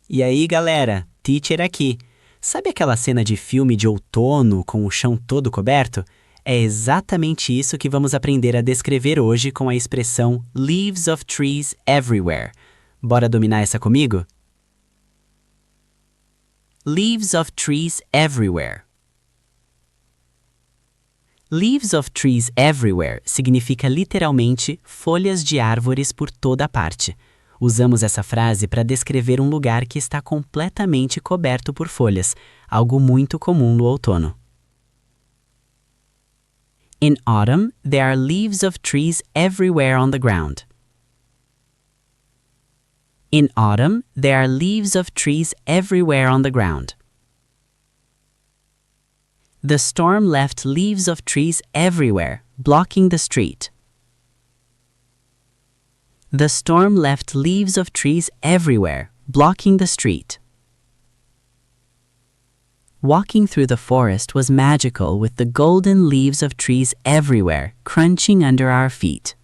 E aí, galera, teacher aqui. Sabe aquela cena de filme de outono com o chão todo coberto? É exatamente isso que vamos aprender a descrever hoje com a expressão leaves of trees everywhere. Bora dominar essa comigo? Leaves of trees everywhere. Leaves of trees everywhere significa literalmente folhas de árvores por toda parte. Usamos essa frase para descrever um lugar que está completamente coberto por folhas, algo muito comum no outono. In autumn, there are leaves of trees everywhere on the ground. In autumn, there are leaves of trees everywhere on the ground. The storm left leaves of trees everywhere, blocking the street. The storm left leaves of trees everywhere, blocking the street. Walking through the forest was magical with the golden leaves of trees everywhere, crunching under our feet.